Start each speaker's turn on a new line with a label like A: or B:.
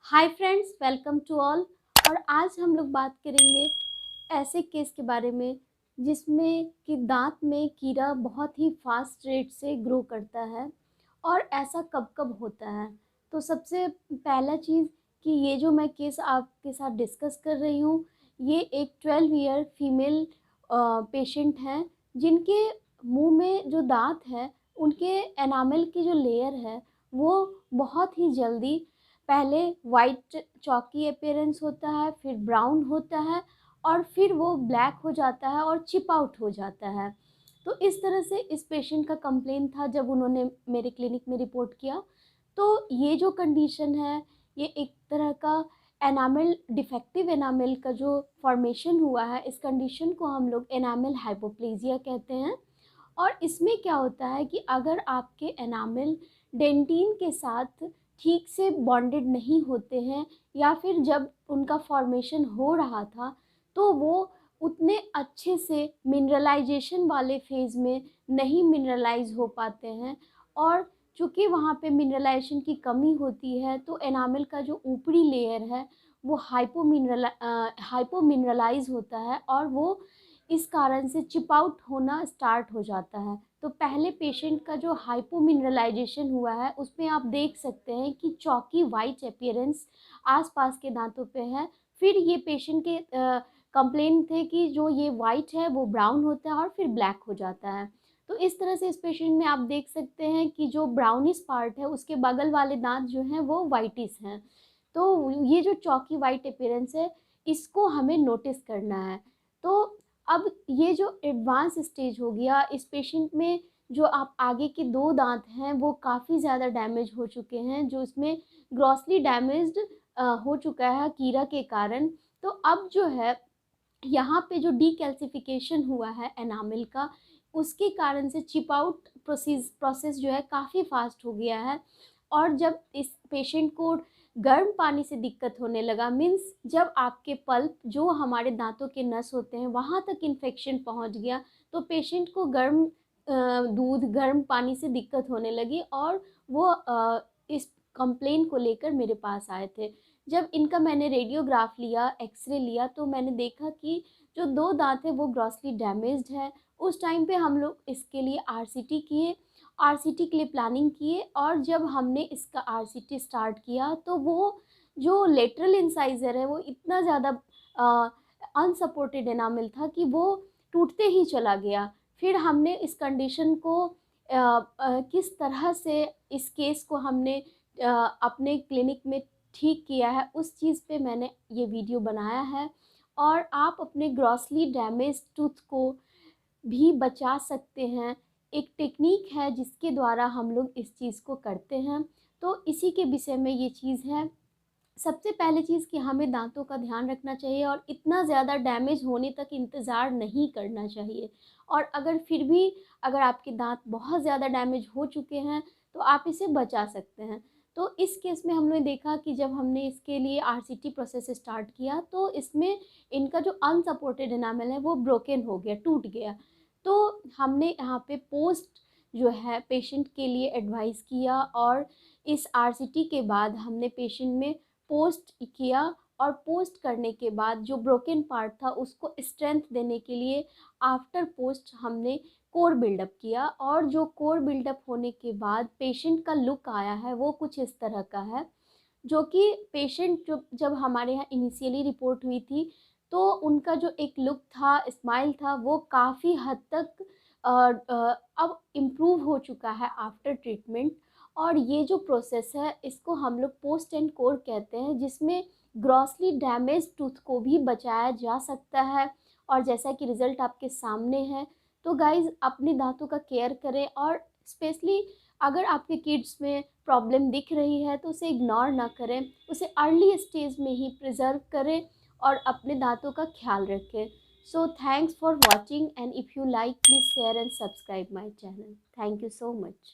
A: Hi friends, welcome to all. और आज हम लोग बात करेंगे ऐसे केस के बारे में जिसमें कि दांत में कीड़ा बहुत ही फास्ट रेट से ग्रो करता है। और ऐसा कब कब होता है? तो सबसे पहला चीज़ कि ये जो मैं केस आपके साथ डिस्कस कर रही हूँ, ये एक 12 ईयर फीमेल पेशेंट हैं जिनके मुंह में जो दांत है, उनके एनामल की जो लेयर है वो बहुत ही जल्दी पहले वाइट चॉकी अपीयरेंस होता है, फिर ब्राउन होता है और फिर वो ब्लैक हो जाता है और चिप आउट हो जाता है। तो इस तरह से इस पेशेंट का कंप्लेन था जब उन्होंने मेरे क्लिनिक में रिपोर्ट किया। तो ये जो कंडीशन है, ये एक तरह का एनामल डिफेक्टिव एनामल का जो फॉर्मेशन हुआ है, इस कंडीशन को हम लोग एनामल हाइपोप्लेजिया कहते हैं। और इसमें क्या होता है कि अगर आपके एनामल डेंटिन के साथ ठीक से बॉन्डेड नहीं होते हैं, या फिर जब उनका फॉर्मेशन हो रहा था तो वो उतने अच्छे से मिनरलाइजेशन वाले फेज़ में नहीं मिनरलाइज हो पाते हैं। और चूँकि वहाँ पे मिनरलाइजेशन की कमी होती है तो एनामल का जो ऊपरी लेयर है वो हाइपो मिनरलाइज होता है और वो इस कारण से चिप आउट होना स्टार्ट हो जाता है। तो पहले पेशेंट का जो हाइपोमिनरलाइजेशन हुआ है उसमें आप देख सकते हैं कि चॉकी वाइट अपीयरेंस आसपास के दांतों पे है। फिर ये पेशेंट के कंप्लेन थे कि जो ये वाइट है वो ब्राउन होता है और फिर ब्लैक हो जाता है। तो इस तरह से इस पेशेंट में आप देख सकते हैं कि जो ब्राउनिश पार्ट है उसके बगल वाले दांत जो हैं वो वाइटिश हैं। तो ये जो चॉकी वाइट अपीयरेंस है, इसको हमें नोटिस करना है। तो अब ये जो एडवांस स्टेज हो गया इस पेशेंट में, जो आप आगे के 2 दांत हैं वो काफ़ी ज़्यादा डैमेज हो चुके हैं, जो इसमें ग्रॉसली डैमेज्ड हो चुका है कीड़ा के कारण। तो अब जो है यहाँ पे जो डीकैल्सिफिकेशन हुआ है एनामल का, उसके कारण से चिप आउट प्रोसेस जो है काफ़ी फास्ट हो गया है। और जब इस पेशेंट को गर्म पानी से दिक्कत होने लगा, मीन्स जब आपके पल्प जो हमारे दांतों के नस होते हैं वहाँ तक इन्फेक्शन पहुँच गया, तो पेशेंट को गर्म दूध गर्म पानी से दिक्कत होने लगी और वो इस कंप्लेन को लेकर मेरे पास आए थे। जब इनका मैंने रेडियोग्राफ लिया, एक्सरे लिया, तो मैंने देखा कि जो 2 दाँत हैं वो ग्रॉसली डैमेज्ड है। उस टाइम पे हम लोग इसके लिए आरसीटी किए, आरसीटी के लिए प्लानिंग किए। और जब हमने इसका आरसीटी स्टार्ट किया तो वो जो लेटरल इंसाइज़र है वो इतना ज़्यादा अनसपोर्टेड एनामल था कि वो टूटते ही चला गया। फिर हमने इस कंडीशन को किस तरह से इस केस को हमने अपने क्लिनिक में ठीक किया है, उस चीज़ पे मैंने ये वीडियो बनाया है। और आप अपने ग्रॉसली डैमेज टूथ को भी बचा सकते हैं। एक टेक्निक है जिसके द्वारा हम लोग इस चीज़ को करते हैं। तो इसी के विषय में ये चीज़ है। सबसे पहली चीज़ कि हमें दाँतों का ध्यान रखना चाहिए और इतना ज़्यादा डैमेज होने तक इंतज़ार नहीं करना चाहिए। और अगर फिर भी अगर आपके दाँत बहुत ज़्यादा डैमेज हो चुके हैं तो आप इसे बचा सकते हैं। तो इस केस में हमने देखा कि जब हमने इसके लिए आरसीटी प्रोसेस स्टार्ट किया तो इसमें इनका जो अनसपोर्टेड एनामल है वो ब्रोकन हो गया, टूट गया। तो हमने यहाँ पे पोस्ट जो है पेशेंट के लिए एडवाइस किया, और इस आरसीटी के बाद हमने पेशेंट में पोस्ट किया। और पोस्ट करने के बाद जो ब्रोकन पार्ट था उसको स्ट्रेंथ देने के लिए आफ्टर पोस्ट हमने कोर बिल्डअप किया। और जो कोर बिल्डअप होने के बाद पेशेंट का लुक आया है वो कुछ इस तरह का है, जो कि पेशेंट जो जब हमारे यहाँ इनिशियली रिपोर्ट हुई थी तो उनका जो एक लुक था, स्माइल था, वो काफ़ी हद तक अब इम्प्रूव हो चुका है आफ्टर ट्रीटमेंट। और ये जो प्रोसेस है इसको हम लोग पोस्ट एंड कोर कहते हैं, जिसमें ग्रॉसली डैमेज टूथ को भी बचाया जा सकता है। और जैसा कि रिज़ल्ट आपके सामने है, तो गाइज़ अपने दांतों का केयर करें। और स्पेशली अगर आपके किड्स में प्रॉब्लम दिख रही है तो उसे इग्नोर ना करें, उसे अर्ली स्टेज में ही प्रिजर्व करें और अपने दांतों का ख्याल रखें। So thanks for watching, and if you like please share and subscribe my channel. Thank you so much.